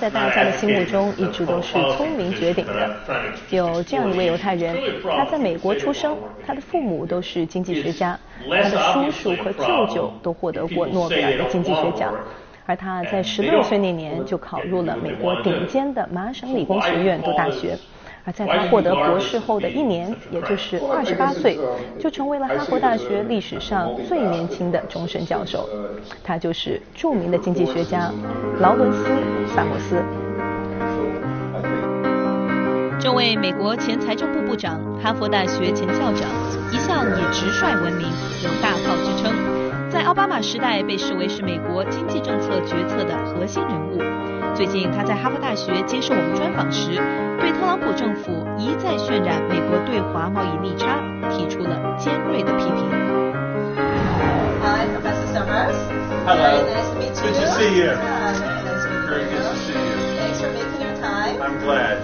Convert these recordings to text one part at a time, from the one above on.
在大家的心目中一直都是聪明绝顶的。有这样一位犹太人，他在美国出生，他的父母都是经济学家，他的叔叔和舅舅都获得过诺贝尔的经济学奖。而他在16岁那年就考入了美国顶尖的麻省理工学院读大学，而在他获得博士后的1年，也就是28岁，就成为了哈佛大学历史上最年轻的终身教授。他就是著名的经济学家劳伦斯·萨默斯。这位美国前财政部部长、哈佛大学前校长，一向以直率闻名，有大炮之称。在奥巴马时代被视为是美国经济政策决策的核心人物。最近他在哈佛大学接受我们专访时，对特朗普政府一再渲染美国对华贸易逆差提出了尖锐的批评。Hi, Professor Summers. Hello. Very nice to meet you. Good to see you. Very nice to meet Very you. good to see you. Thanks for making your time. I'm glad.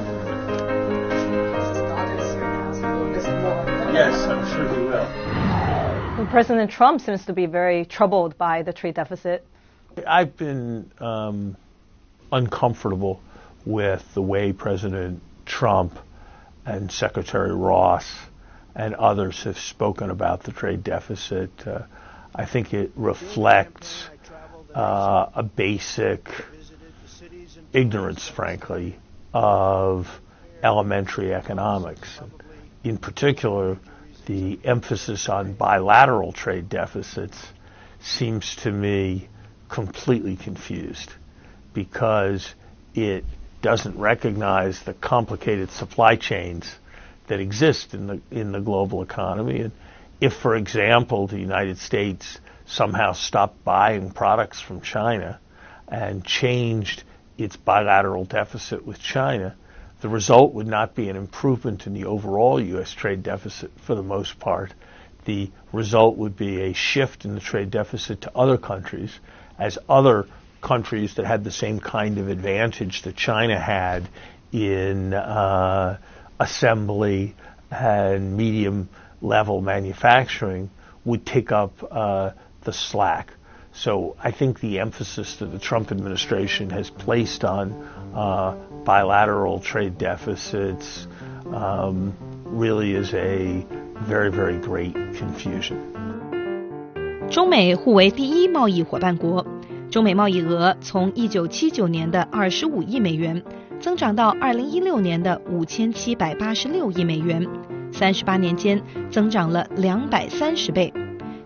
Mrs. Goddard is here now, so we'll visit more. Yes, I'm sure we will. President Trump seems to be very troubled by the trade deficit. I've been uncomfortable with the way President Trump and Secretary Ross and others have spoken about the trade deficit. I think it reflects a basic ignorance, frankly, of elementary economics. In particular, the emphasis on bilateral trade deficits seems to me completely confused because it doesn't recognize the complicated supply chains that exist in the global economy. And if, for example, the United States somehow stopped buying products from China and changed its bilateral deficit with China, the result would not be an improvement in the overall U.S. trade deficit for the most part. The result would be a shift in the trade deficit to other countries, as other countries that had the same kind of advantage that China had in assembly and medium-level manufacturing would take up the slack. So I think the emphasis that the Trump administration has placed on bilateral trade deficits really is a very, very great confusion. 中美互为第一贸易伙伴国，中美贸易额从1979年的25亿美元增长到2016年的5786亿美元，38年间增长了230倍。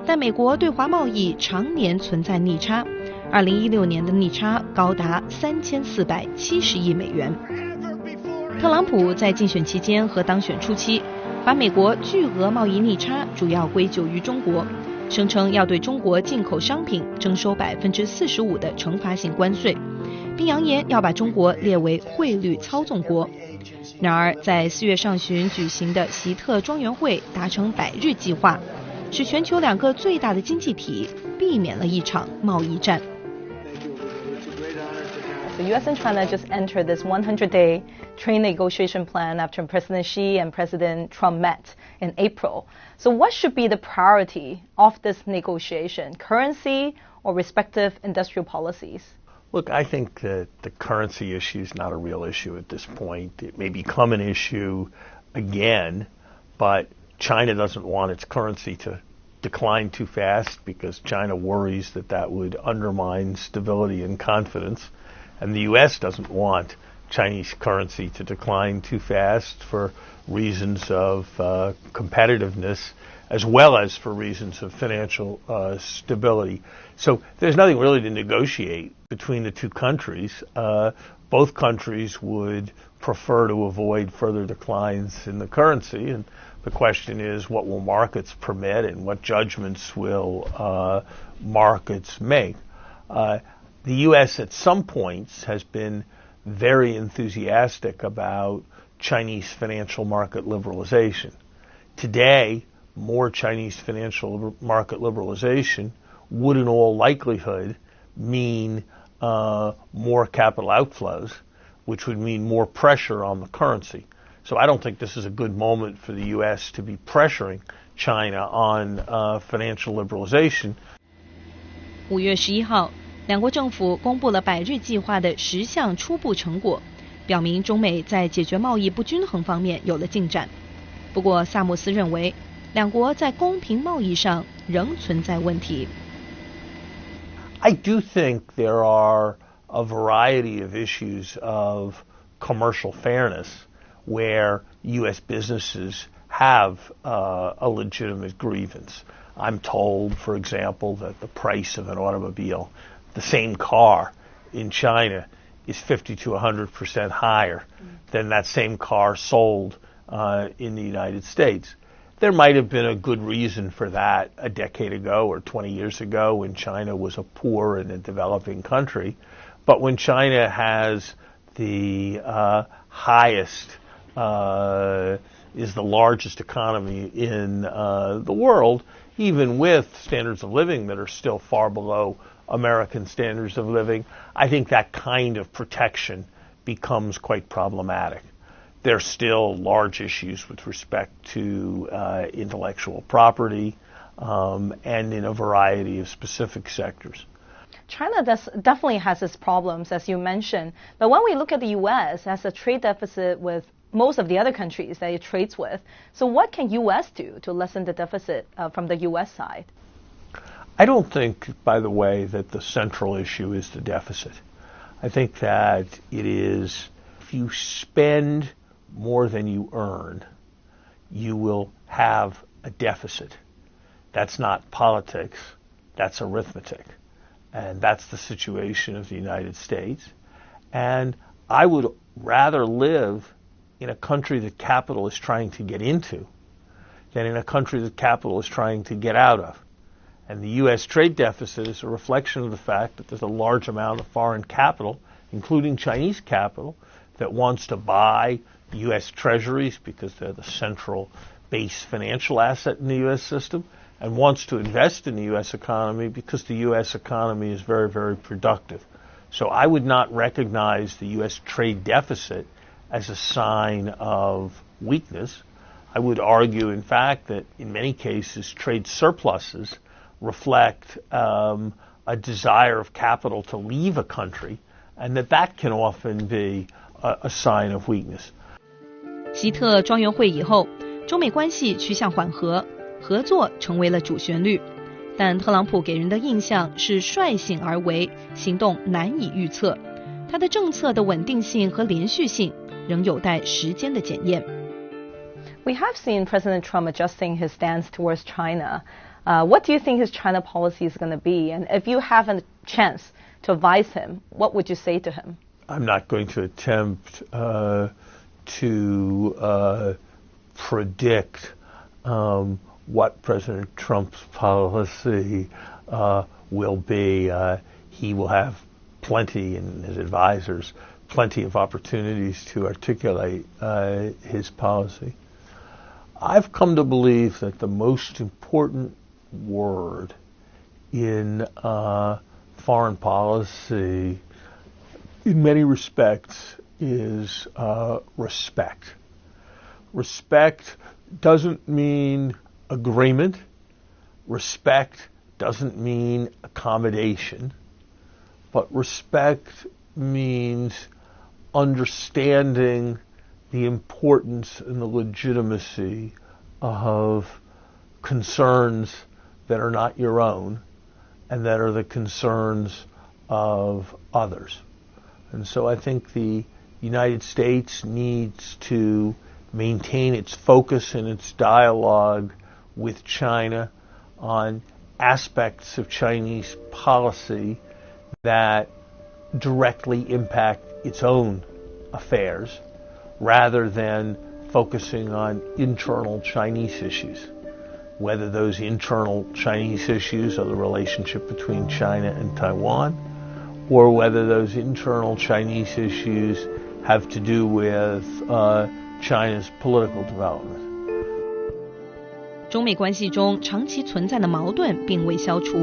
但美国对华贸易常年存在逆差，2016年的逆差高达3470亿美元。特朗普在竞选期间和当选初期，把美国巨额贸易逆差主要归咎于中国，声称要对中国进口商品征收45%的惩罚性关税，并扬言要把中国列为汇率操纵国。然而，在4月上旬举行的习特庄园会达成100日计划，使全球2个最大的经济体避免了一场贸易战。The U.S. and China just entered this 100-day trade negotiation plan after President Xi and President Trump met in April. So what should be the priority of this negotiation, currency or respective industrial policies? Look, I think that the currency issue is not a real issue at this point. It may become an issue again, but China doesn't want its currency to decline too fast because China worries that that would undermine stability and confidence. And the U.S. doesn't want Chinese currency to decline too fast for reasons of competitiveness as well as for reasons of financial stability. So there's nothing really to negotiate between the two countries. Both countries would prefer to avoid further declines in the currency, and the question is what will markets permit and what judgments will markets make. The U.S. at some points has been very enthusiastic about Chinese financial market liberalization. Today, more Chinese financial market liberalization would in all likelihood mean more capital outflows, which would mean more pressure on the currency. So I don't think this is a good moment for the U.S. to be pressuring China on financial liberalization. 5月11号，两国政府公布了100日计划的10项初步成果，表明中美在解决贸易不均衡方面有了进展。不过萨默斯认为，两国在公平贸易上仍存在问题。I do think there are a variety of issues of commercial fairness where U.S. businesses have a legitimate grievance. I'm told, for example, that the price of an automobile, the same car in China, is 50 to 100% higher than that same car sold in the United States. There might have been a good reason for that a decade ago or 20 years ago when China was a poor and a developing country. But when China has the highest, is the largest economy in the world, even with standards of living that are still far below American standards of living, I think that kind of protection becomes quite problematic. There are still large issues with respect to intellectual property and in a variety of specific sectors. China definitely has its problems, as you mentioned. But when we look at the U.S., it has a trade deficit with most of the other countries that it trades with. So what can U.S. do to lessen the deficit from the U.S. side? I don't think, by the way, that the central issue is the deficit. I think that it is, if you spend more than you earn, you will have a deficit. That's not politics, that's arithmetic. And that's the situation of the United States. And I would rather live in a country that capital is trying to get into than in a country that capital is trying to get out of. And the U.S. trade deficit is a reflection of the fact that there's a large amount of foreign capital, including Chinese capital, that wants to buy U.S. treasuries because they're the central base financial asset in the U.S. system, and wants to invest in the U.S. economy because the U.S. economy is very, very productive. So I would not recognize the U.S. trade deficit as a sign of weakness. I would argue, in fact, that in many cases trade surpluses reflect a desire of capital to leave a country, and that can often be a sign of weakness. 希特庄园会以后，中美关系趋向缓和，合作成为了主旋律。但特朗普给人的印象是率性而为，行动难以预测。他的政策的稳定性和连续性仍有待时间的检验。We have seen President Trump adjusting his stance towards China. What do you think his China policy is going to be? And if you have a chance to advise him, what would you say to him? I'm not going to attempt to predict what President Trump's policy will be. He will have plenty, and his advisors, plenty of opportunities to articulate his policy. I've come to believe that the most important word in foreign policy, in many respects, is respect. Respect doesn't mean agreement. Respect doesn't mean accommodation. But respect means understanding the importance and the legitimacy of concerns that are not your own and that are the concerns of others. And so I think the United States needs to maintain its focus and its dialogue with China on aspects of Chinese policy that directly impact its own affairs rather than focusing on internal Chinese issues. Whether those internal Chinese issues are the relationship between China and Taiwan, or whether those internal Chinese issues have to do with China's political development. 中美关系中长期存在的矛盾并未消除。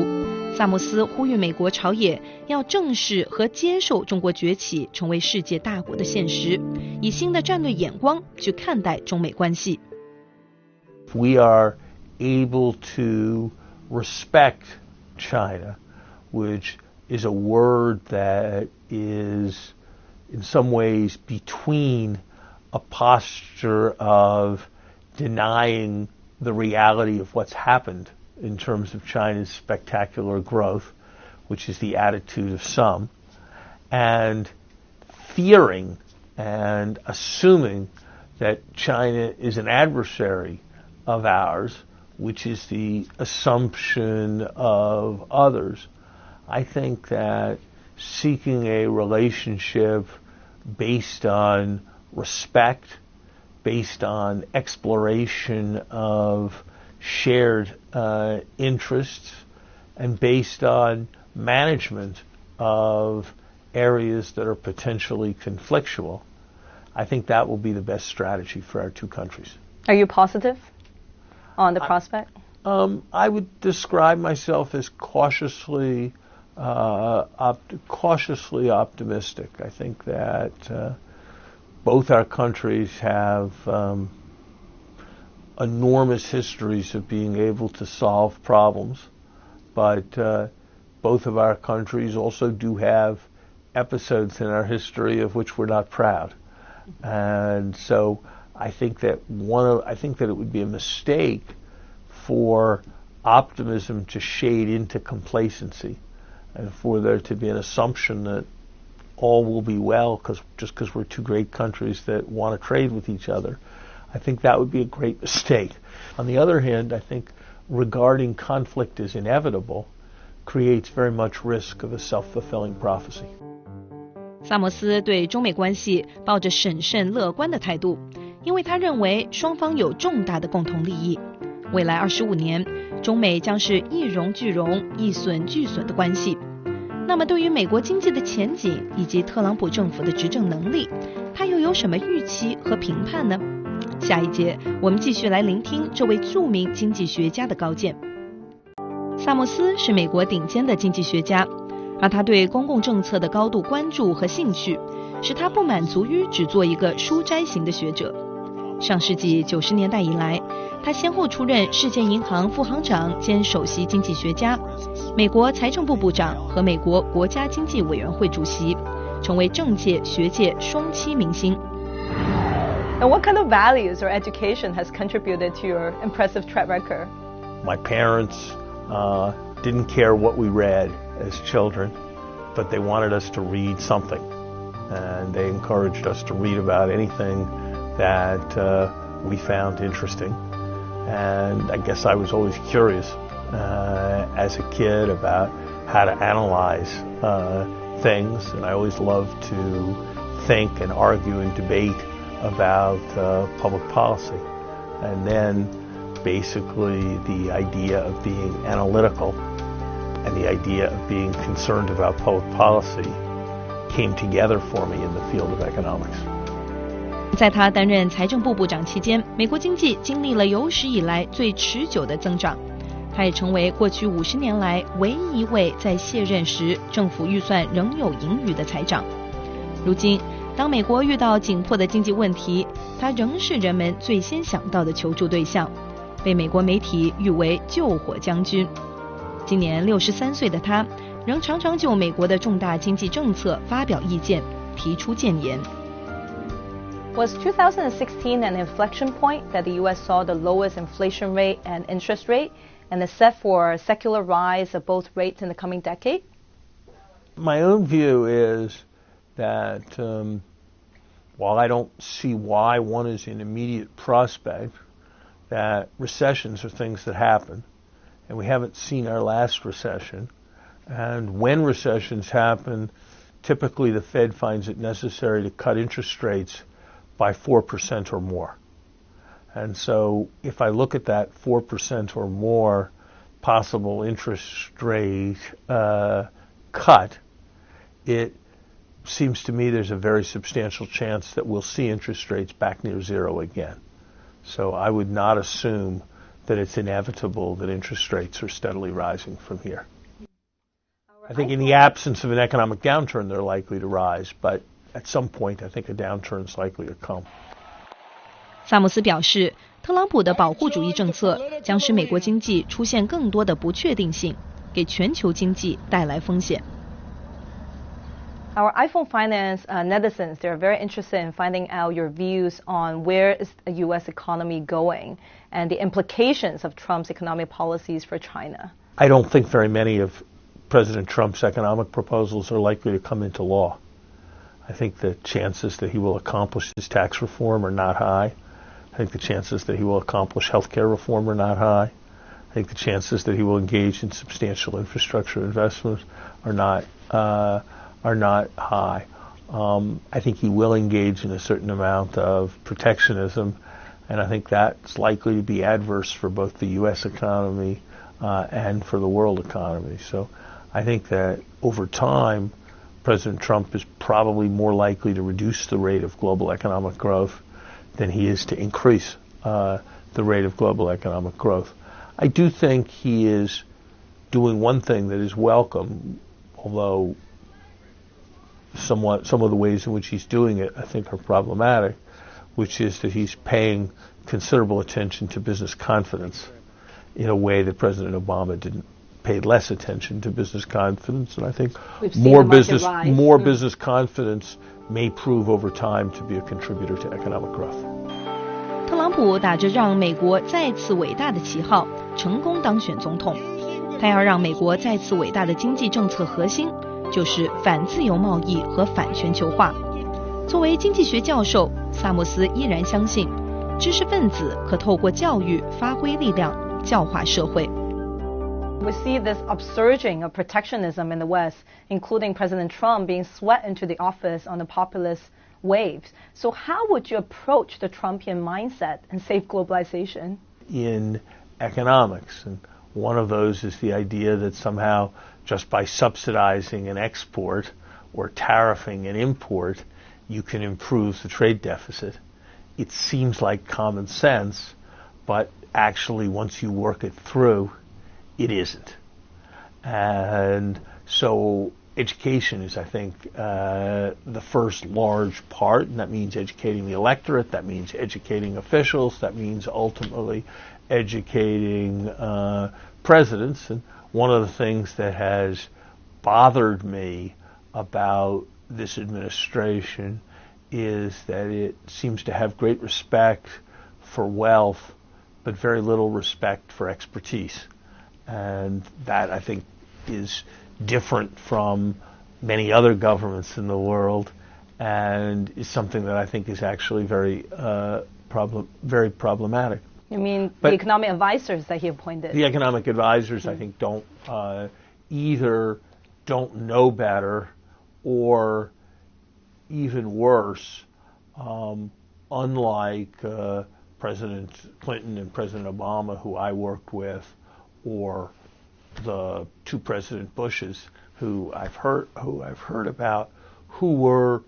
萨默斯呼吁美国朝野要正视和接受中国崛起成为世界大国的现实，以新的战略眼光去看待中美关系。We are able to respect China, which is a word that is in some ways between a posture of denying the reality of what's happened in terms of China's spectacular growth, which is the attitude of some, and fearing and assuming that China is an adversary of ours, which is the assumption of others. I think that seeking a relationship based on respect, based on exploration of shared interests, and based on management of areas that are potentially conflictual, I think that will be the best strategy for our two countries. Are you positive on the prospect? I would describe myself as cautiously optimistic. I think that both our countries have enormous histories of being able to solve problems, but both of our countries also do have episodes in our history of which we're not proud. And so I think that it would be a mistake for optimism to shade into complacency, and for there to be an assumption that all will be well just because we're two great countries that want to trade with each other. I think that would be a great mistake. On the other hand, I think regarding conflict as inevitable creates very much risk of a self-fulfilling prophecy. 萨默斯对中美关系抱着审慎乐观的态度，因为他认为双方有重大的共同利益。未来25年，中美将是一荣俱荣、一损俱损的关系。那么，对于美国经济的前景以及特朗普政府的执政能力，他又有什么预期和评判呢？下一节我们继续来聆听这位著名经济学家的高见。萨默斯是美国顶尖的经济学家，而他对公共政策的高度关注和兴趣，使他不满足于只做一个书斋型的学者。上世纪90年代以来，他先后出任世界银行副行长兼首席经济学家、美国财政部部长和美国国家经济委员会主席，成为政界学界双栖明星。And what kind of values or education has contributed to your impressive track record? My parents didn't care what we read as children, but they wanted us to read something. And they encouraged us to read about anything that we found interesting. And I guess I was always curious as a kid about how to analyze things. And I always loved to think and argue and debate about public policy. And then basically the idea of being analytical and the idea of being concerned about public policy came together for me in the field of economics. 在他担任财政部部长期间，美国经济经历了有史以来最持久的增长。他也成为过去50年来唯一一位在卸任时政府预算仍有盈余的财长。如今，当美国遇到紧迫的经济问题，他仍是人们最先想到的求助对象，被美国媒体誉为救火将军。今年63岁的他，仍常常就美国的重大经济政策发表意见，提出谏言。Was 2016 an inflection point that the U.S. saw the lowest inflation rate and interest rate, and is set for a secular rise of both rates in the coming decade? My own view is that while I don't see why one is an immediate prospect, that recessions are things that happen, and we haven't seen our last recession. And when recessions happen, typically the Fed finds it necessary to cut interest rates by 4% or more. And so if I look at that 4% or more possible interest rate cut, it seems to me there's a very substantial chance that we'll see interest rates back near zero again. So I would not assume that it's inevitable that interest rates are steadily rising from here. I think in the absence of an economic downturn, they're likely to rise, but at some point, I think a downturn is likely to come. 萨默斯表示，特朗普的保护主义政策将使美国经济出现更多的不确定性，给全球经济带来风险。Our iPhone finance netizens, they're very interested in finding out your views on where is the U.S. economy going and the implications of Trump's economic policies for China. I don't think very many of President Trump's economic proposals are likely to come into law. I think the chances that he will accomplish his tax reform are not high. I think the chances that he will accomplish health care reform are not high. I think the chances that he will engage in substantial infrastructure investments are not high. I think he will engage in a certain amount of protectionism, and I think that's likely to be adverse for both the U.S. economy and for the world economy. So I think that over time, President Trump is probably more likely to reduce the rate of global economic growth than he is to increase the rate of global economic growth. I do think he is doing one thing that is welcome, although some of the ways in which he's doing it I think are problematic, which is that he's paying considerable attention to business confidence in a way that President Obama didn't pay less attention to business confidence, and I think more business confidence may prove over time to be a contributor to economic growth. 特朗普打着让美国再次伟大的旗号，成功当选总统。他要让美国再次伟大的经济政策核心就是反自由贸易和反全球化。作为经济学教授，萨默斯依然相信，知识分子可透过教育发挥力量，教化社会。We see this upsurging of protectionism in the West, including President Trump being swept into the office on the populist waves. So how would you approach the Trumpian mindset and save globalization? In economics, and one of those is the idea that somehow just by subsidizing an export or tariffing an import, you can improve the trade deficit. It seems like common sense, but actually once you work it through, it isn't. And so education is, I think, the first large part, and that means educating the electorate, that means educating officials, that means ultimately educating presidents. And one of the things that has bothered me about this administration is that it seems to have great respect for wealth, but very little respect for expertise. And that, I think, is different from many other governments in the world, and is something that I think is actually very problematic. You mean the economic advisors that he appointed? The economic advisors, I think, don't either don't know better, or even worse, unlike President Clinton and President Obama, who I worked with, or the two President Bushes who I've heard about, who were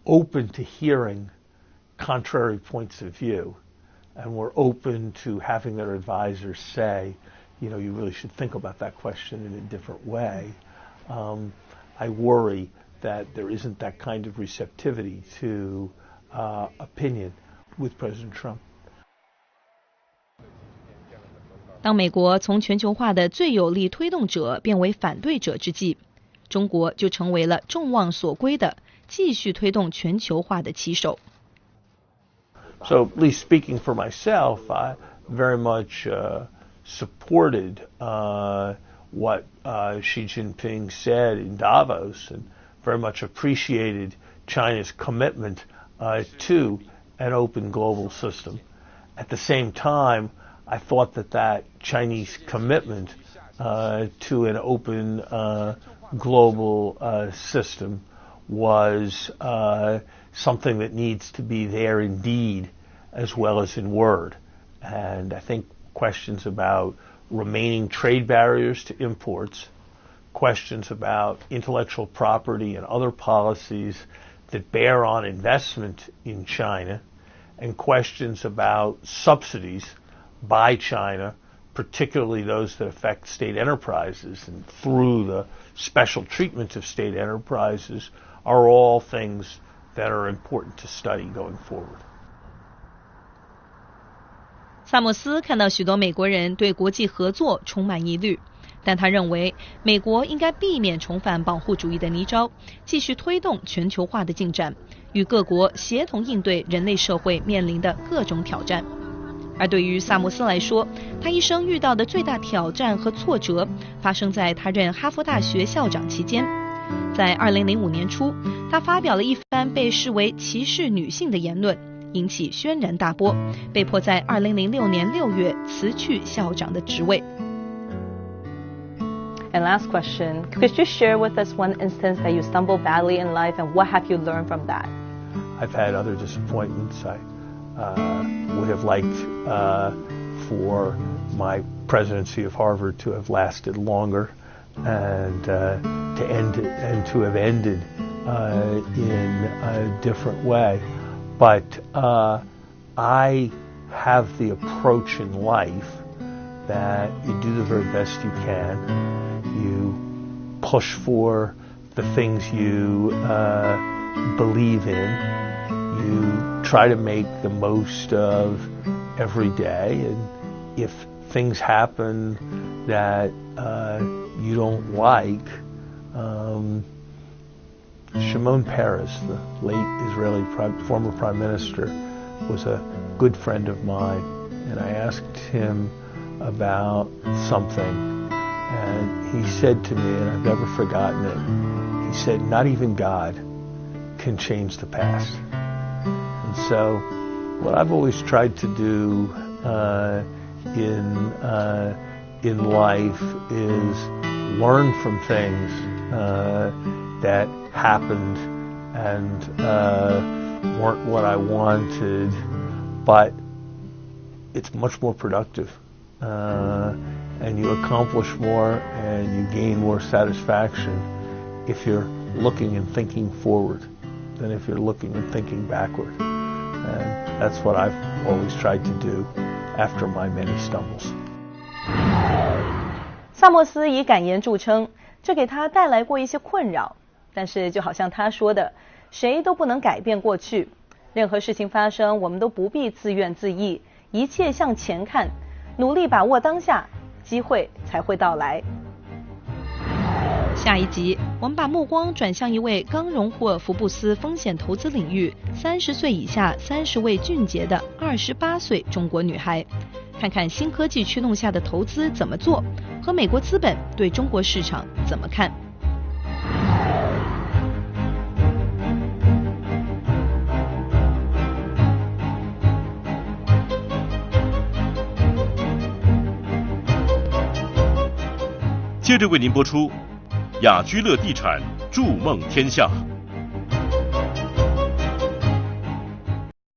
open to hearing contrary points of view, and were open to having their advisors say, you know, you really should think about that question in a different way. I worry that there isn't that kind of receptivity to opinion with President Trump. 当美国从全球化的最有力推动者变为反对者之际，中国就成为了众望所归的继续推动全球化的旗手。So, at least speaking for myself, I very much supported what Xi Jinping said in Davos, and very much appreciated China's commitment to an open global system. At the same time, I thought that Chinese commitment to an open global system was something that needs to be there in deed as well as in word. And I think questions about remaining trade barriers to imports, questions about intellectual property and other policies that bear on investment in China, and questions about subsidies by China, particularly those that affect state enterprises, and through the special treatment of state enterprises, are all things that are important to study going forward. 萨默斯看到许多美国人对国际合作充满疑虑，但他认为美国应该避免重返保护主义的泥沼，继续推动全球化的进展，与各国协同应对人类社会面临的各种挑战。而对于萨默斯来说，他一生遇到的最大挑战和挫折发生在他任哈佛大学校长期间。在2005年初，他发表了一番被视为歧视女性的言论，引起轩然大波，被迫在2006年6月辞去校长的职位。And last question, could you share with us one instance that you stumbled badly in life and what have you learned from that? I've had other disappointments. I would have liked for my presidency of Harvard to have lasted longer and to have ended in a different way. But I have the approach in life that you do the very best you can. You push for the things you believe in. You try to make the most of every day. And if things happen that you don't like, Shimon Peres, the late Israeli former prime minister, was a good friend of mine. And I asked him about something. And he said to me, and I've never forgotten it, he said, not even God can change the past. And so what I've always tried to do in life is learn from things that happened and weren't what I wanted, but it's much more productive. And you accomplish more and you gain more satisfaction if you're looking and thinking forward than if you're looking and thinking backward. And that's what I've always tried to do after my many stumbles. 萨默斯以敢言著称，这给他带来过一些困扰。但是就好像他说的，谁都不能改变过去，任何事情发生，我们都不必自怨自艾，一切向前看，努力把握当下，机会才会到来。下一集，我们把目光转向一位刚荣获福布斯风险投资领域30岁以下30位俊杰的28岁中国女孩，看看新科技驱动下的投资怎么做，和美国资本对中国市场怎么看。接着为您播出雅居乐地产筑梦天下。